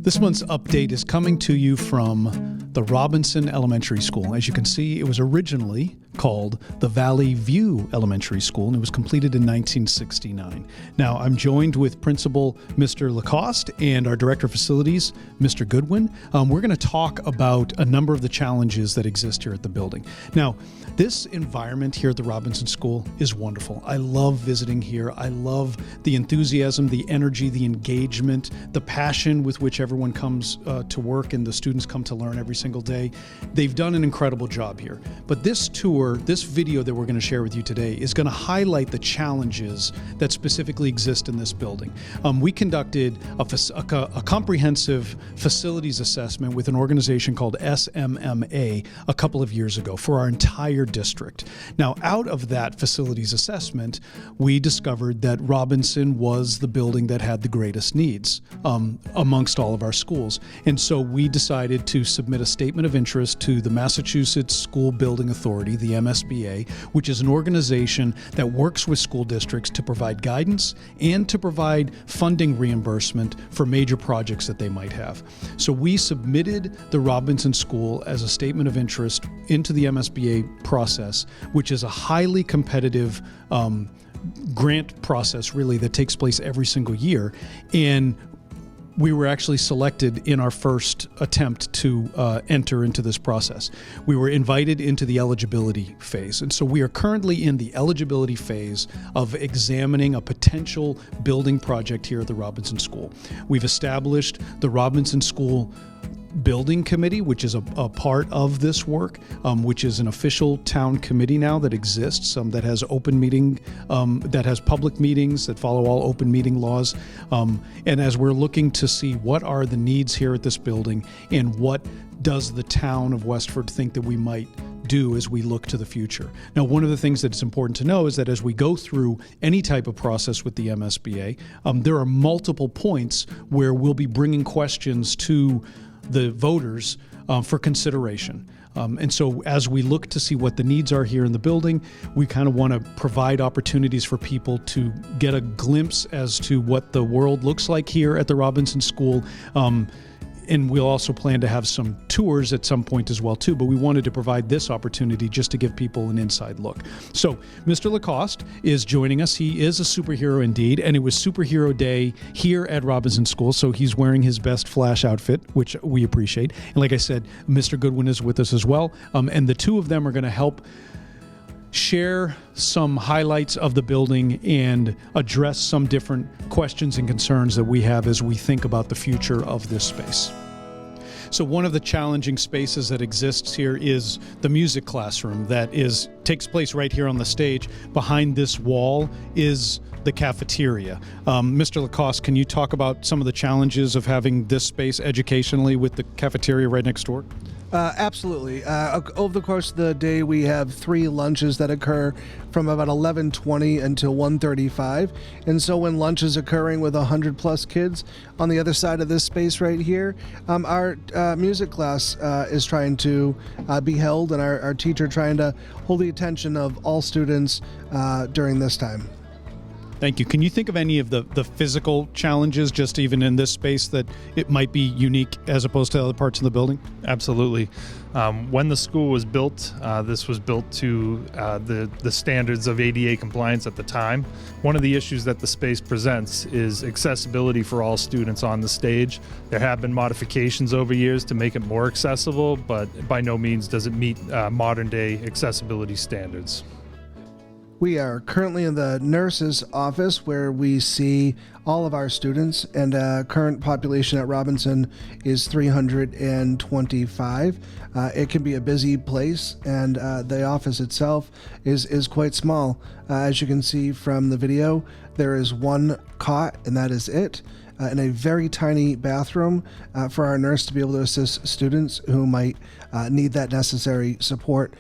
This month's update is coming to you from the Robinson Elementary School. As you can see, it was originally called the Valley View Elementary School, and it was completed in 1969. Now, I'm joined with Principal Mr. Lacoste and our Director of Facilities, Mr. Goodwin. We're going to talk about a number of the challenges that exist here at the building. Now, this environment here at the Robinson School is wonderful. I love visiting here. I love the enthusiasm, the energy, the engagement, the passion with which everyone comes to work and the students come to learn every single day. They've done an incredible job here. But this tour, this video that we're going to share with you today is going to highlight the challenges that specifically exist in this building. We conducted a comprehensive facilities assessment with an organization called SMMA a couple of years ago for our entire district. Now, out of that facilities assessment, we discovered that Robinson was the building that had the greatest needs amongst all of our schools. And so we decided to submit a statement of interest to the Massachusetts School Building Authority, the MSBA, which is an organization that works with school districts to provide guidance and to provide funding reimbursement for major projects that they might have. So we submitted the Robinson School as a statement of interest into the MSBA process, which is a highly competitive grant process, really, that takes place every single year. And we were actually selected in our first attempt to enter into this process. We were invited into the eligibility phase. And so we are currently in the eligibility phase of examining a potential building project here at the Robinson School. We've established the Robinson School Building Committee, which is a part of this work, which is an official town committee now that exists, that has open meeting, that has public meetings that follow all open meeting laws. And as we're looking to see what are the needs here at this building and what does the town of Westford think that we might do as we look to the future. Now, one of the things that's important to know is that as we go through any type of process with the MSBA, there are multiple points where we'll be bringing questions to the voters for consideration. And so as we look to see what the needs are here in the building, we kind of want to provide opportunities for people to get a glimpse as to what the world looks like here at the Robinson School. And we'll also plan to have some tours at some point as well, too. But we wanted to provide this opportunity just to give people an inside look. So Mr. Lacoste is joining us. He is a superhero indeed, and it was Superhero Day here at Robinson School, so he's wearing his best Flash outfit, which we appreciate. And like I said, Mr. Goodwin is with us as well, and the two of them are going to help share some highlights of the building and address some different questions and concerns that we have as we think about the future of this space. So one of the challenging spaces that exists here is the music classroom that takes place right here on the stage. Behind this wall is the cafeteria. Mr. Lacoste, can you talk about some of the challenges of having this space educationally with the cafeteria right next door? Absolutely. Over the course of the day, we have 3 lunches that occur from about 11:20 until 1:35. And so when lunch is occurring with 100 plus kids on the other side of this space right here, our music class is trying to be held, and our teacher trying to hold the attention of all students during this time. Thank you. Can you think of any of the physical challenges, just even in this space, that it might be unique as opposed to other parts of the building? Absolutely. When the school was built, this was built to the standards of ADA compliance at the time. One of the issues that the space presents is accessibility for all students on the stage. There have been modifications over years to make it more accessible, but by no means does it meet modern day accessibility standards. We are currently in the nurse's office where we see all of our students, and current population at Robinson is 325. It can be a busy place, and the office itself is quite small. As you can see from the video, there is 1 cot, and that is it. In a very tiny bathroom for our nurse to be able to assist students who might need that necessary support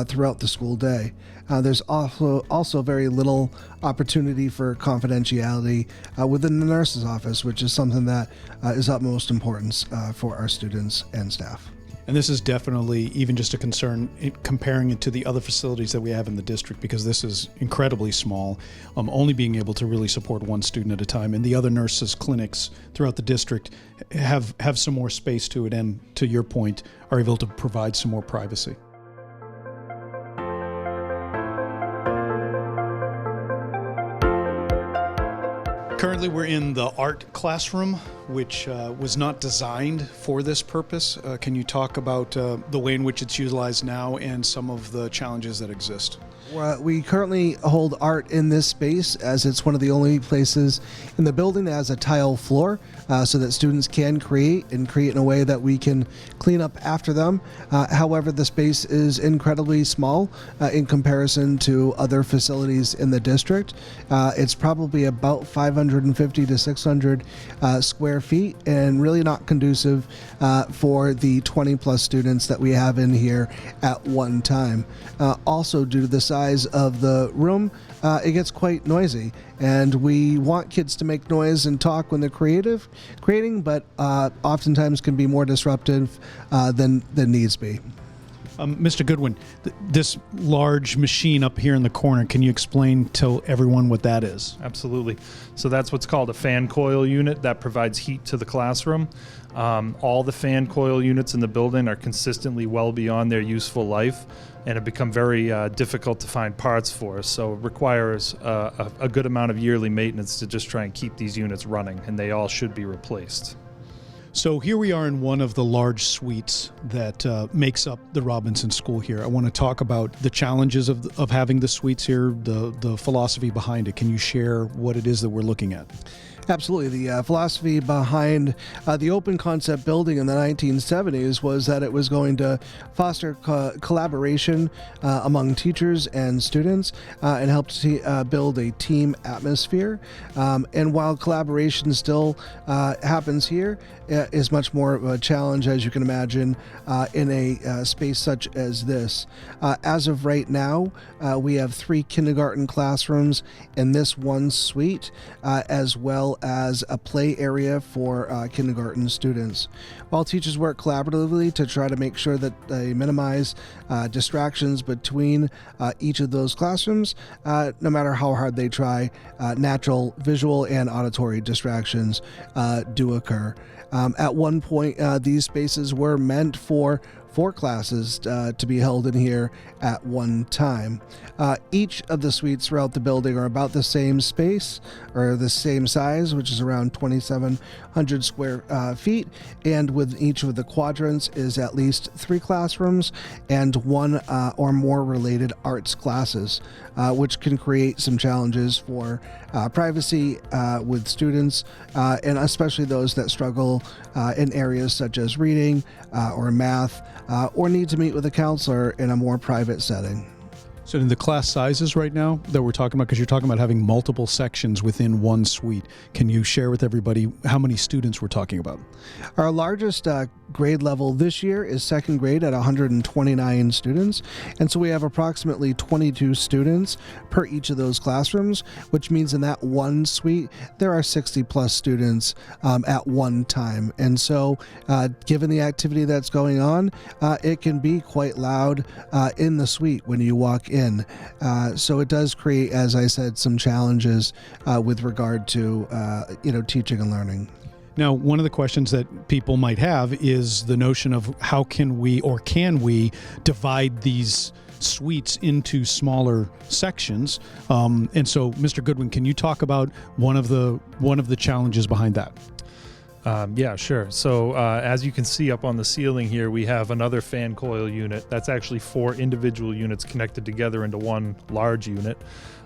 throughout the school day. There's also very little opportunity for confidentiality within the nurse's office, which is something that is utmost importance for our students and staff. And this is definitely even just a concern comparing it to the other facilities that we have in the district, because this is incredibly small, only being able to really support one student at a time. And the other nurses' clinics throughout the district have some more space to it, and to your point, are able to provide some more privacy. Currently, we're in the art classroom, which was not designed for this purpose. Can you talk about the way in which it's utilized now and some of the challenges that exist? We currently hold art in this space, as it's one of the only places in the building that has a tile floor, so that students can create in a way that we can clean up after them. However, the space is incredibly small in comparison to other facilities in the district. It's probably about 550 to 600 square feet, and really not conducive for the 20 plus students that we have in here at one time. Also, due to the size of the room, it gets quite noisy, and we want kids to make noise and talk when they're creating, but oftentimes can be more disruptive than needs be. Mr. Goodwin, this large machine up here in the corner, can you explain to everyone what that is? Absolutely. So that's what's called a fan coil unit that provides heat to the classroom. All the fan coil units in the building are consistently well beyond their useful life, and have become very difficult to find parts for. So it requires a good amount of yearly maintenance to just try and keep these units running, and they all should be replaced. So here we are in one of the large suites that makes up the Robinson School here. I want to talk about the challenges of having the suites here, the philosophy behind it. Can you share what it is that we're looking at? Absolutely. The philosophy behind the open concept building in the 1970s was that it was going to foster collaboration among teachers and students and help to build a team atmosphere. And while collaboration still happens here, is much more of a challenge, as you can imagine, in a space such as this. As of right now, we have 3 kindergarten classrooms in this one suite, as well as a play area for kindergarten students. While teachers work collaboratively to try to make sure that they minimize distractions between each of those classrooms, no matter how hard they try, natural visual and auditory distractions do occur. At one point, these spaces were meant for 4 classes to be held in here at one time. Each of the suites throughout the building are about the same space, or the same size, which is around 2,700 square feet, and with each of the quadrants is at least 3 classrooms and 1 or more related arts classes, which can create some challenges for privacy with students, and especially those that struggle in areas such as reading or math, or need to meet with a counselor in a more private setting. So in the class sizes right now that we're talking about, because you're talking about having multiple sections within one suite, can you share with everybody how many students we're talking about? Our largest grade level this year is 2nd grade at 129 students, and so we have approximately 22 students per each of those classrooms, which means in that one suite there are 60 plus students at one time. And so given the activity that's going on, it can be quite loud in the suite when you walk in. So it does create, as I said, some challenges with regard to teaching and learning. Now, one of the questions that people might have is the notion of how can we divide these suites into smaller sections? And so, Mr. Goodwin, can you talk about one of the challenges behind that? Yeah, sure. So as you can see up on the ceiling here, we have another fan coil unit. That's actually 4 individual units connected together into one large unit.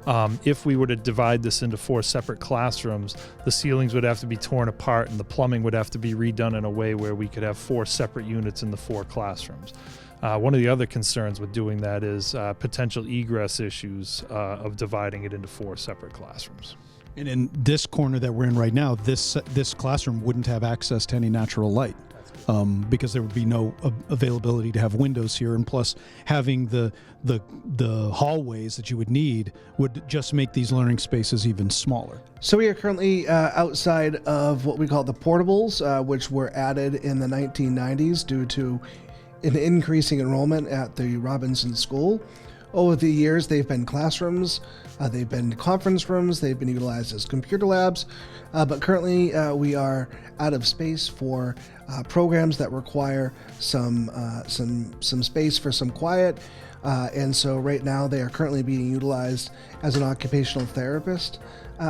If we were to divide this into 4 separate classrooms, the ceilings would have to be torn apart and the plumbing would have to be redone in a way where we could have 4 separate units in the 4 classrooms. One of the other concerns with doing that is potential egress issues of dividing it into 4 separate classrooms. And in this corner that we're in right now, this classroom wouldn't have access to any natural light because there would be no availability to have windows here. And plus, having the hallways that you would need would just make these learning spaces even smaller. So we are currently outside of what we call the portables, which were added in the 1990s due to an increasing enrollment at the Robinson School. Over the years, they've been classrooms, they've been conference rooms, they've been utilized as computer labs, but currently we are out of space for programs that require some space for some quiet. And so right now they are currently being utilized as an occupational therapist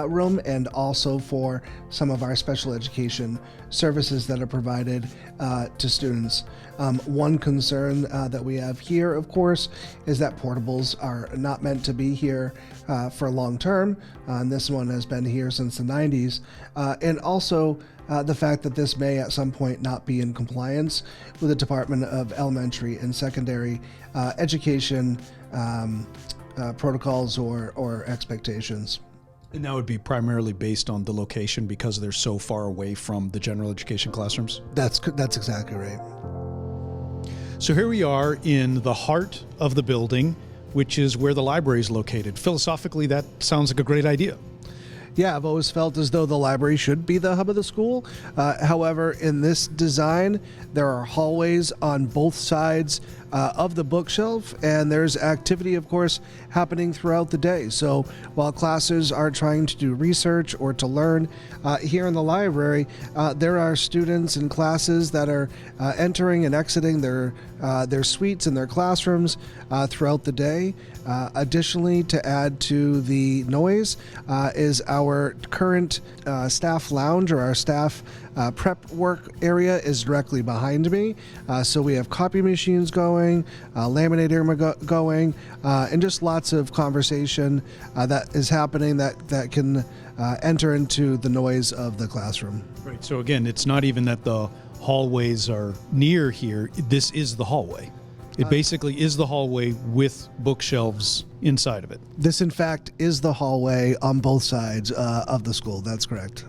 room, and also for some of our special education services that are provided to students. One concern that we have here, of course, is that portables are not meant to be here for long term. And this one has been here since the 90s. And also the fact that this may at some point not be in compliance with the Department of Elementary and Secondary Education protocols or expectations. And that would be primarily based on the location because they're so far away from the general education classrooms? That's exactly right. So here we are in the heart of the building, which is where the library is located. Philosophically, that sounds like a great idea. Yeah, I've always felt as though the library should be the hub of the school. However, in this design, there are hallways on both sides of the bookshelf, and there's activity, of course, happening throughout the day. So while classes are trying to do research or to learn here in the library, there are students in classes that are entering and exiting their suites and their classrooms throughout the day. Additionally, to add to the noise is our current staff lounge, or our staff prep work area is directly behind me. So we have copy machines going, laminator going, and just lots of conversation that is happening that can enter into the noise of the classroom. Right. So again, it's not even that the hallways are near here. This is the hallway. It basically is the hallway with bookshelves inside of it. This, in fact, is the hallway on both sides of the school. That's correct.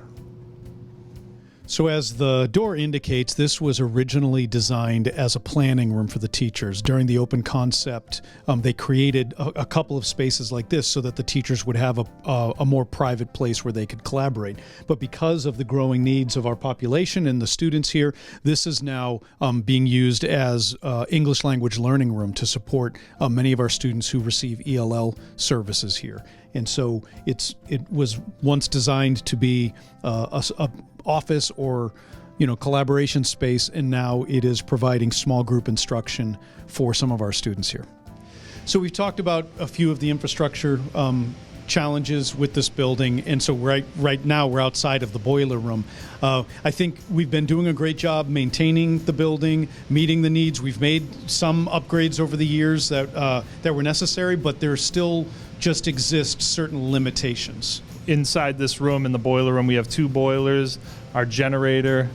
So as the door indicates, this was originally designed as a planning room for the teachers. During the open concept, they created a couple of spaces like this so that the teachers would have a more private place where they could collaborate. But because of the growing needs of our population and the students here, this is now being used as English language learning room to support many of our students who receive ELL services here. And so it was once designed to be a office or collaboration space, and now it is providing small group instruction for some of our students here. So we've talked about a few of the infrastructure challenges with this building, and so right now we're outside of the boiler room. I think we've been doing a great job maintaining the building, meeting the needs. We've made some upgrades over the years that were necessary, but there still just exist certain limitations. Inside this room, in the boiler room, we have 2 boilers, our generator.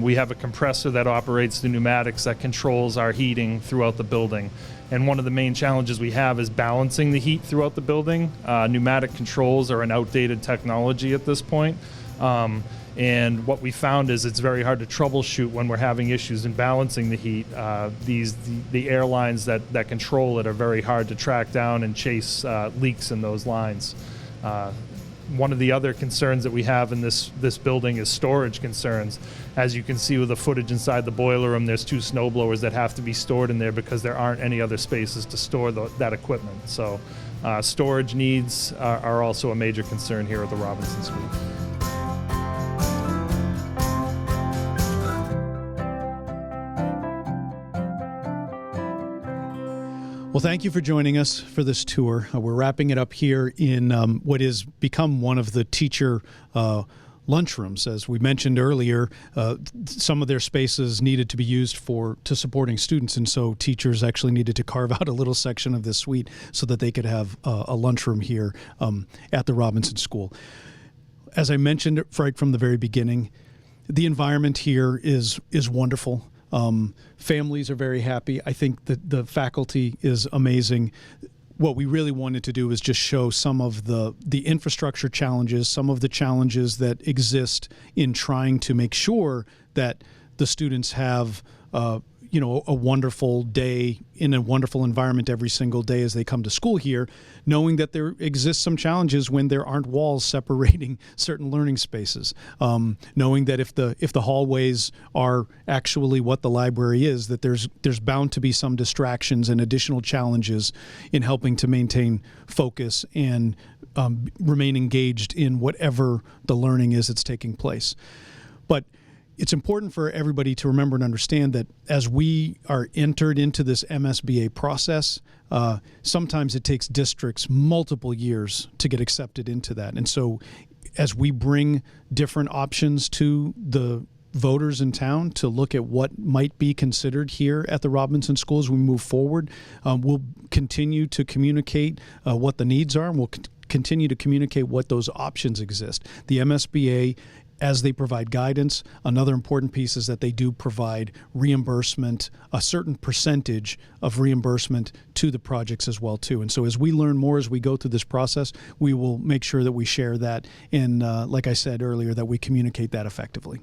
We have a compressor that operates the pneumatics that controls our heating throughout the building. And one of the main challenges we have is balancing the heat throughout the building. Pneumatic controls are an outdated technology at this point. And what we found is it's very hard to troubleshoot when we're having issues in balancing the heat. The airlines that control it are very hard to track down and chase leaks in those lines. One of the other concerns that we have in this building is storage concerns. As you can see with the footage inside the boiler room, there's 2 snow blowers that have to be stored in there because there aren't any other spaces to store that equipment. So storage needs are also a major concern here at the Robinson School. Well, thank you for joining us for this tour. We're wrapping it up here in what has become one of the teacher lunchrooms. As we mentioned earlier, some of their spaces needed to be used to supporting students, and so teachers actually needed to carve out a little section of this suite so that they could have a lunchroom here at the Robinson School. As I mentioned right from the very beginning, the environment here is wonderful. Families are very happy. I think that the faculty is amazing. What we really wanted to do is just show some of the infrastructure challenges, some of the challenges that exist in trying to make sure that the students have a wonderful day in a wonderful environment every single day as they come to school here, knowing that there exists some challenges when there aren't walls separating certain learning spaces. Knowing that if the hallways are actually what the library is, that there's bound to be some distractions and additional challenges in helping to maintain focus and remain engaged in whatever the learning is that's taking place. But it's important for everybody to remember and understand that as we are entered into this MSBA process, sometimes it takes districts multiple years to get accepted into that. And so as we bring different options to the voters in town to look at what might be considered here at the Robinson School as we move forward, we'll continue to communicate what the needs are, and we'll continue to communicate what those options exist. The MSBA, as they provide guidance, another important piece is that they do provide reimbursement, a certain percentage of reimbursement to the projects as well too. And so as we learn more as we go through this process, we will make sure that we share that and like I said earlier, that we communicate that effectively.